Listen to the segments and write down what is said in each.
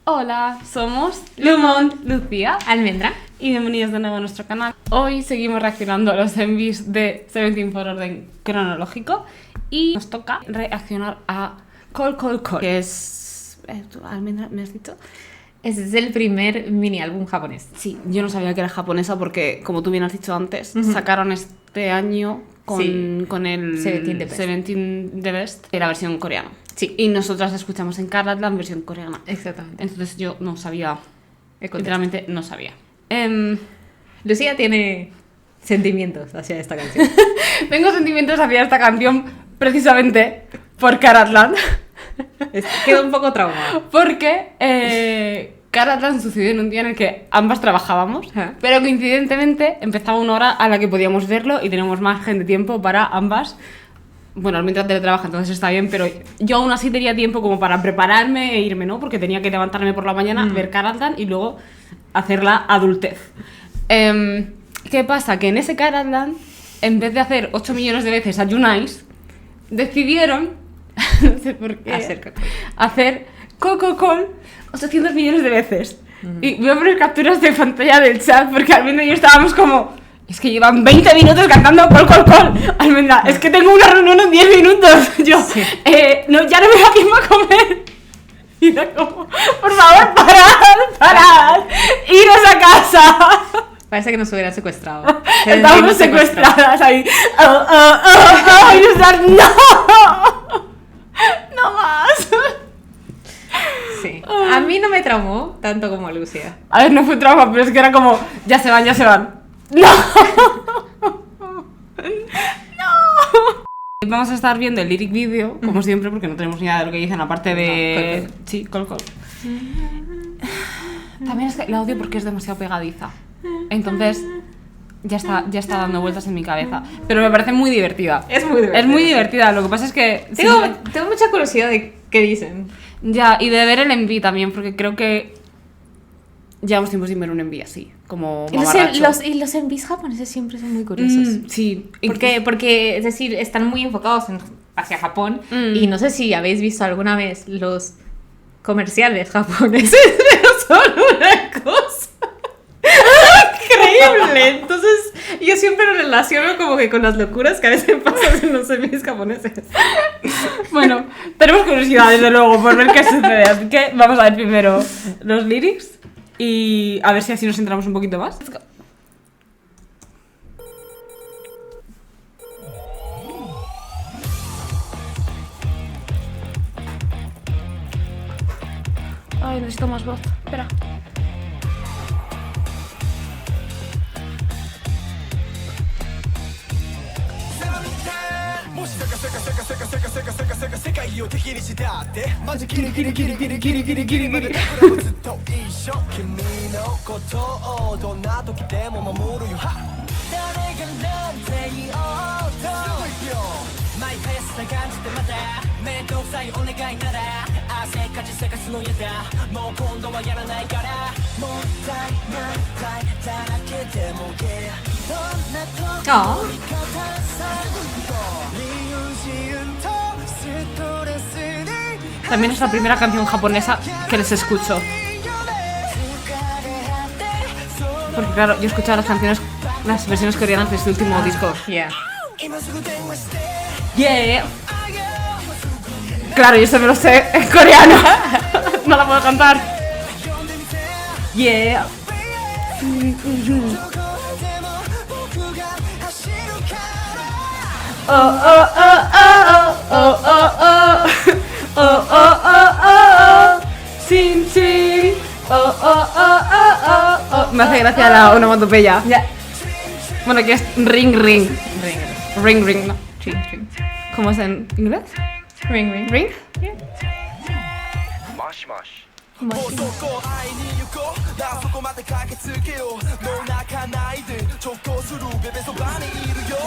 Hola, somos Lumon, Lucía, Almendra y bienvenidos de nuevo a nuestro canal. Hoy seguimos reaccionando a los envíos de Seventeen por orden cronológico y nos toca reaccionar a Call Call Call, que es... Almendra, ¿me has dicho? Ese es el primer mini álbum japonés. Sí, yo no sabía que era japonesa porque, como tú bien has dicho antes, sacaron este año con el Seventeen The Best la versión coreana. Sí. Y nosotras escuchamos en Karatlan versión coreana. Exactamente. Entonces yo no sabía, literalmente no sabía. Lucía tiene sentimientos hacia esta canción. Tengo sentimientos hacia esta canción precisamente por Karatlan. Quedó un poco traumado. Porque Karatlan sucedió en un día en el que ambas trabajábamos, pero coincidentemente empezaba una hora a la que podíamos verlo y tenemos margen de tiempo para ambas. Bueno, mientras teletrabaja, entonces está bien, pero yo aún así tenía tiempo como para prepararme e irme, ¿no? Porque tenía que levantarme por la mañana, ver Karatlan y luego hacer la adultez. ¿Qué pasa? Que en ese Karatlan, en vez de hacer 8 millones de veces a Junais, decidieron, no sé por qué, hacer Coco Call 800 millones de veces. Y voy a poner capturas de pantalla del chat porque Almendra y yo estábamos como... Es que llevan 20 minutos cantando Call Call Call. Almendra, es que tengo una reunión en 10 minutos. Yo, no, ya no me da tiempo a comer. Y era como, por favor, parad, iros a casa. Parece que nos hubieran secuestrado. Estábamos secuestradas ahí. Y nos no más. Sí. A mí no me traumó tanto como a Lucía. A ver, no fue trauma, pero es que era como, ya se van. ¡No! Vamos a estar viendo el lyric video, como siempre, porque no tenemos ni idea de lo que dicen, aparte de... Sí, Call Call. También es que la odio porque es demasiado pegadiza. Entonces, ya está dando vueltas en mi cabeza. Pero me parece muy divertida. Es muy divertida. Es muy divertida, lo que pasa es que... Tengo mucha curiosidad de qué dicen. Ya, y de ver el enví también, porque creo que... Llevamos tiempo sin ver un enví así, como mamarracho. Y los envíos japoneses siempre son muy curiosos. Sí. Porque, es decir, están muy enfocados hacia Japón. Y no sé si habéis visto alguna vez los comerciales japoneses, pero son una cosa increíble. Entonces, yo siempre lo relaciono como que con las locuras que a veces pasan en los envíos japoneses. Bueno, tenemos curiosidad, desde luego, por ver qué sucede. Así que vamos a ver primero los lyrics. Y a ver si así nos centramos un poquito más. Ay, necesito más voz. Espera. Oh. También es la primera canción japonesa que les escucho. Porque claro, yo he escuchado las versiones coreanas de este último disco. Yeah. Yeah. Claro, yo eso me lo sé en coreano. No la puedo cantar. Yeah. Sin sin. Me hace gracia la onomatopeya. Yeah. Bueno, que es ring ring. Ring, no. Ring. ¿Cómo es en inglés? Ring. Ring. Yeah.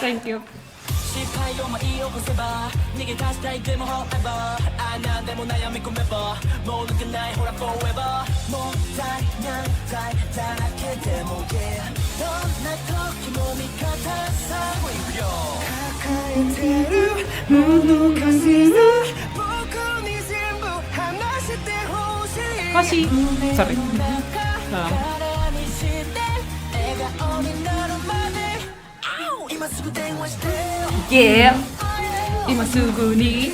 Thank you. así. Sorry. Nada. Yeah. Imasugu ni.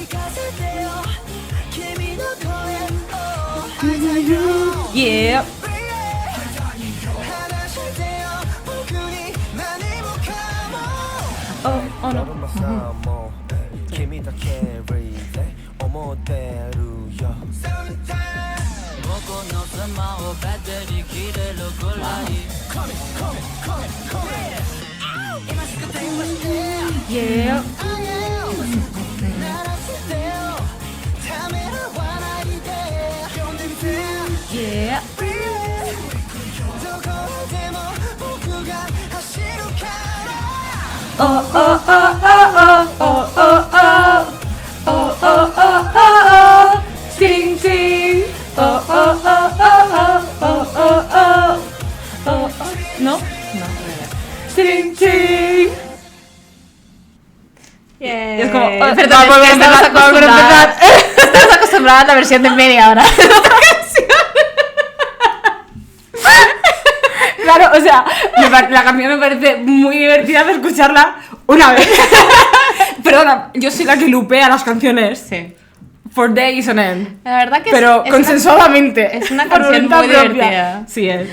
Yeah. Oh no. Yeah. Yeah. Oh oh oh oh oh oh oh oh oh oh oh oh sing sing oh oh oh oh oh oh oh oh no sing sing. Yeah. Es como Perdón, es que estamos acostumbradas a la versión de media hora. Claro, o sea, la canción me parece muy divertida de escucharla una vez. Perdona, yo soy la que lupea las canciones. Sí. For days on end. La verdad que pero es consensuadamente. es una por canción voluntad muy propia. divertida. Sí, es.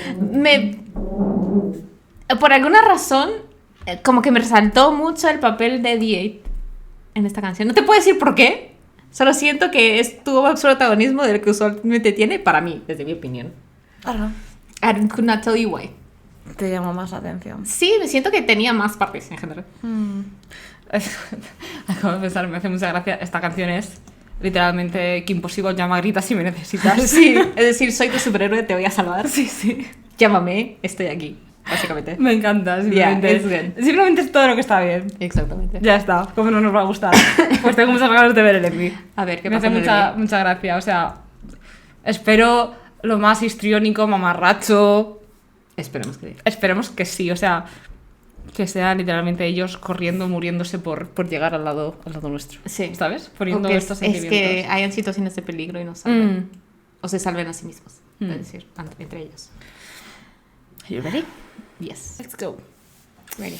Por alguna razón, como que me resaltó mucho el papel de D8 en esta canción. No te puedo decir por qué. Solo siento que tuvo más protagonismo del que usualmente tiene para mí, desde mi opinión. I could not tell you why. Te llama más la atención. Sí, me siento que tenía más partes en general. Acabo de pensar, me hace mucha gracia. Esta canción es literalmente Kim Possible llama, grita si me necesitas. Sí, es decir, soy tu superhéroe, te voy a salvar. Sí, sí. Llámame, estoy aquí, básicamente. Me encanta, simplemente. Simplemente es todo lo que está bien. Exactamente. Ya está, como no nos va a gustar. Pues tengo muchas ganas de ver el Envy. A ver, ¿qué me pasa? hace mucha gracia. O sea, espero lo más histriónico, mamarracho. Esperemos que diga. Esperemos que sí, o sea, que sean literalmente ellos corriendo, muriéndose por llegar al lado nuestro. Sí. ¿Sabes? Poniendo Que estos es sentimientos. que hayan situaciones de peligro y no salven. O se salven a sí mismos. Es decir, entre ellos. Are you ready? Yes. Let's go. Ready.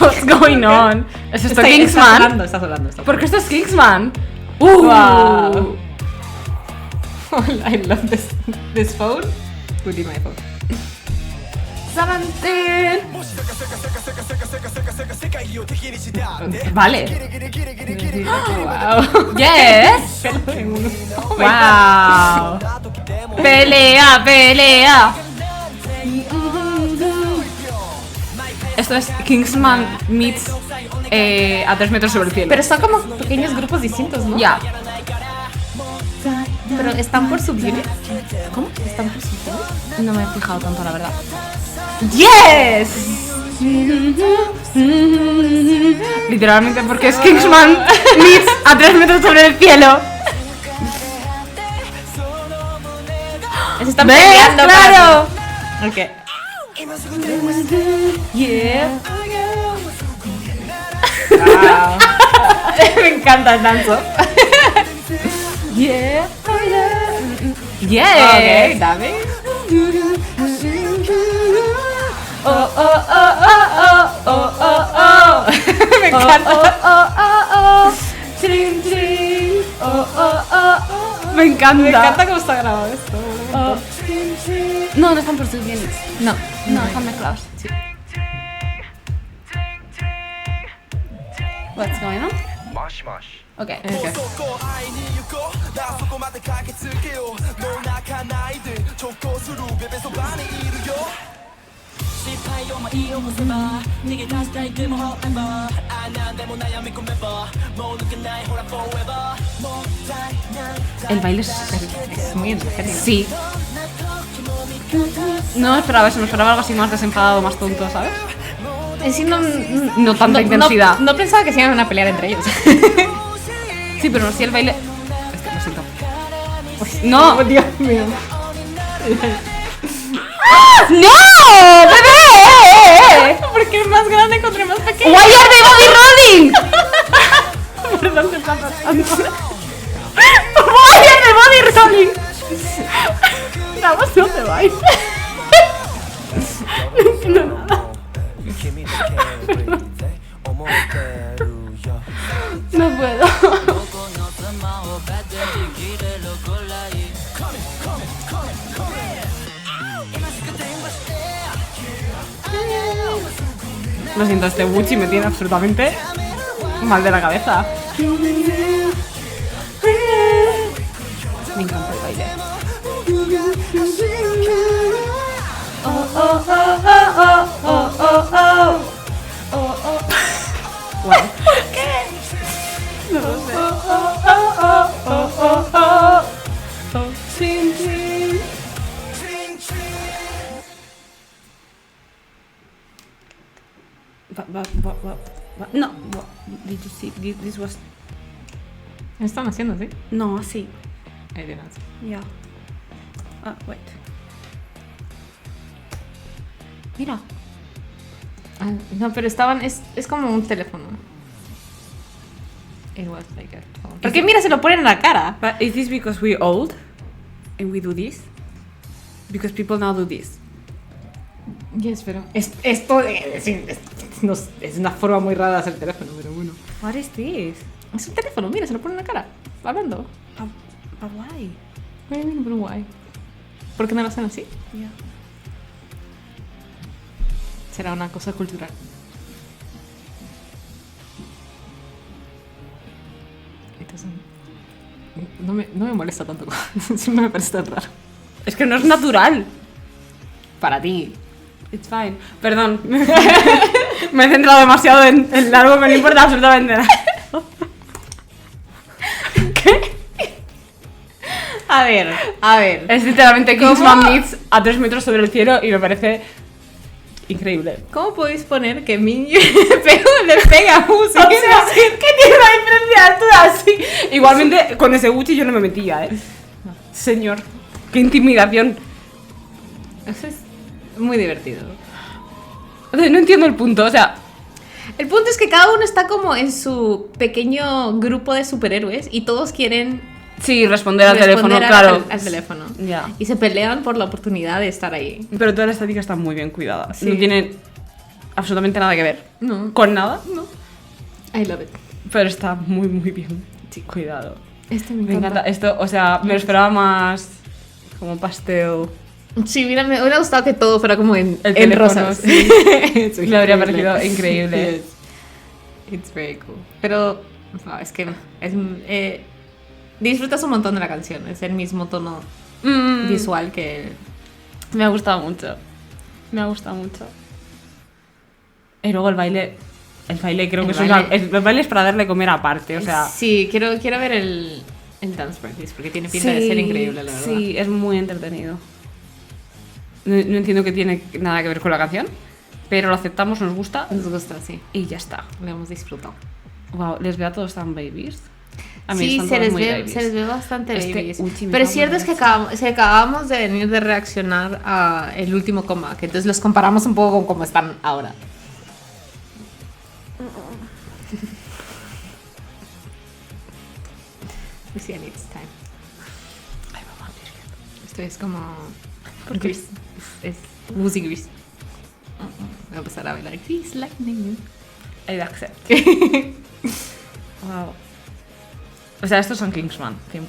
What's going on? ¿Es esto Kingsman? Está sonando. ¿Por qué esto es Kingsman? Wow. I love this phone. Would be my phone. 17. Vale. Wow. Yes. Wow. Pelea. Esto es Kingsman meets a 3 metros sobre el cielo. Pero son como pequeños grupos distintos, ¿no? Ya. Pero están por subunits. ¿Cómo? ¿Están por subunits? No me he fijado tanto, la verdad. ¡Yes! Literalmente porque es Kingsman meets a 3 metros sobre el cielo. Se están ¿Ves? peleando. ¡Claro! Ok. Yeah. Wow. Me encanta el danzo. Yeah. Yes. Ok, dame. Oh, oh, oh, oh, oh, oh, oh. Me encanta. Oh, oh, oh. Trin, trin. Oh, oh, oh, oh. Me encanta. Me encanta cómo está grabado esto. Oh. No están por sus bienes. No. No, están mezclados. Sí. What's going on? Okay. Okay. El baile es muy energético. Sí. No esperaba eso, me esperaba algo así más desenfadado, más tonto, ¿sabes? En sí No tanta intensidad. No pensaba que se iban a pelear entre ellos. Sí, pero sí el baile... Lo siento. No. Oh, Dios mío. ¡No! ¡Bebé! ¿Por qué es más grande contra más pequeño? Why are they body rolling? Perdón, ¿qué está pasando? ¡Vaya de body rolling! Vamos, ¿dónde vais? No entiendo nada. No puedo. Lo siento, este Gucci me tiene absolutamente mal de la cabeza. Me encanta el baile. Oh, oh, oh, oh, oh, oh, oh, oh, oh. Wow. ¿Qué? No lo sé. Oh, oh, oh, oh, oh, oh, oh. Chin, chin. No, did you see? This was. ¿Qué están haciendo, sí? No, así. I didn't. Yeah. Wait. Mira. No, pero estaban... Es como un teléfono. It was like a phone. Porque mira, se lo ponen en la cara. But is this because we're old and we do this? Because people now do this. Yes, pero... Esto es una forma muy rara de hacer teléfono, pero bueno. What is this? Es un teléfono, mira, se lo ponen en la cara. Hablando. But why? What do you mean, but why? ¿Por qué no lo hacen así? Yeah. Será una cosa cultural. Entonces, no me molesta tanto. Sí me parece tan raro. Es que no es natural. Para ti. It's fine. Perdón. Me he centrado demasiado en algo que no importa absolutamente nada. ¿Qué? A ver. Es literalmente Kingsman Meets a 3 metros sobre el cielo y me parece increíble. ¿Cómo podéis poner que Minji le pega a Uzi? O sea, ¿qué tiene la diferencia de altura así? Igualmente, con ese Gucci yo no me metía, No. Señor, qué intimidación. Eso es muy divertido. O sea, no entiendo el punto, o sea... El punto es que cada uno está como en su pequeño grupo de superhéroes y todos quieren Sí, responder al teléfono, al- claro. al teléfono. Ya. Y se pelean por la oportunidad de estar ahí. Pero toda la estética está muy bien cuidada. Sí. No tiene absolutamente nada que ver. No. Con nada, No. I love it. pero está muy, muy bien cuidado. Este Me encanta. Esto, o sea, me lo esperaba más como pastel. Sí, mira, me hubiera gustado que todo fuera como en teléfono, rosas. sí. Es Me habría increíble. parecido increíble. Yes. It's very cool. Pero no, es que disfrutas un montón de la canción. Es el mismo tono visual que... Me ha gustado mucho. Me ha gustado mucho. Y luego el baile creo El que baile. el baile es para darle comer aparte, o sea... Sí, quiero ver el dance practice porque tiene pinta de ser increíble, la verdad. Sí, es muy entretenido. No entiendo que tiene nada que ver con la canción, pero lo aceptamos, nos gusta Nos gusta, sí. y ya está. Lo hemos disfrutado. Wow, les veo a todos tan babies. A mí Sí, están se todos les, muy ve, babies. se les ve bastante Este babies. Uchi me Pero cago en cierto es que Dios. acabamos de venir de reaccionar a el último comeback. Entonces los comparamos un poco con cómo están ahora. We see and it's time. Ay, mamá, Esto es como... ¿Por qué? Grease. Es Woozy Grease. Voy a empezar a bailar Grease Lightning. I accept. Wow. O sea, estos son Kingsman, 100%.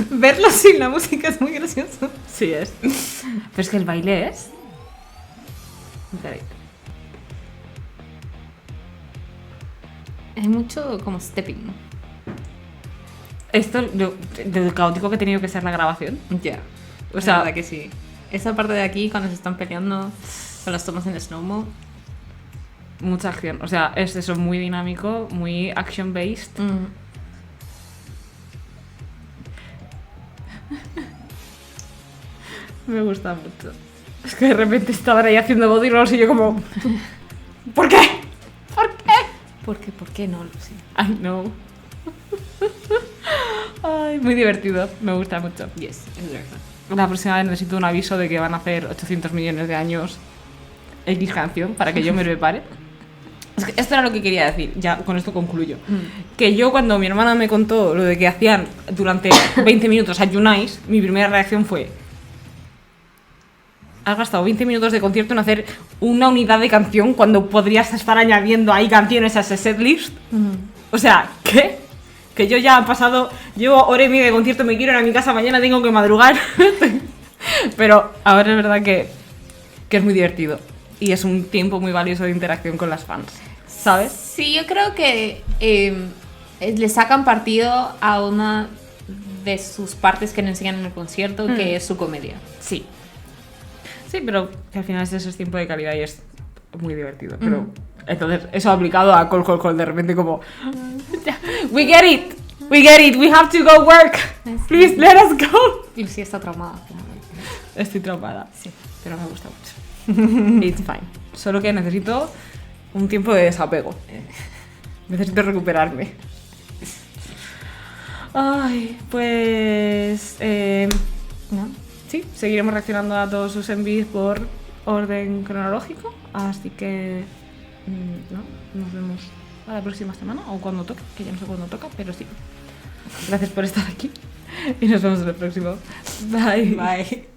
Verlo sin la música es muy gracioso. Sí es. Pero es que el baile es... increíble. Hay mucho como stepping. Esto, de lo caótico que ha tenido que ser la grabación. Ya. O O sea- sea, la verdad que sí. Esa parte de aquí, cuando se están peleando con las tomas en slow-mo. Mucha acción. O sea, es eso, muy dinámico, muy action-based. Me gusta mucho. Es que de repente estaban ahí haciendo body rolls y yo como... ¿Por qué? ¿Por qué? ¿Por qué no? Sí. I know. Ay, muy divertido. Me gusta mucho. Yes, es verdad. La próxima vez necesito un aviso de que van a hacer 800 millones de años X canción para que yo me prepare. Es que esto era lo que quería decir, ya con esto concluyo. Que yo cuando mi hermana me contó lo de que hacían durante 20 minutos ayunáis, mi primera reacción fue: has gastado 20 minutos de concierto en hacer una unidad de canción cuando podrías estar añadiendo ahí canciones a ese setlist. O sea, ¿qué? Que yo ya he pasado, llevo hora y media de concierto, me quiero ir a mi casa, mañana tengo que madrugar. Pero ahora es verdad que es muy divertido. Y es un tiempo muy valioso de interacción con las fans, ¿sabes? Sí, yo creo que le sacan partido a una de sus partes que le enseñan en el concierto, que es su comedia. Sí. Sí, pero que al final ese es tiempo de calidad y es muy divertido. Pero entonces, eso aplicado a Call Call Call, de repente como... We get it, we have to go work. Please, let us go. Y sí está traumada. Estoy traumada, Sí. pero me gusta mucho. It's fine. Solo que necesito un tiempo de desapego. Necesito recuperarme. Ay, pues... ¿No? sí, seguiremos reaccionando a todos sus envíos por orden cronológico. Así que... ¿no? Nos vemos a la próxima semana o cuando toque, que ya no sé cuándo toca, pero sí. Gracias por estar aquí y nos vemos en el próximo. Bye. Bye.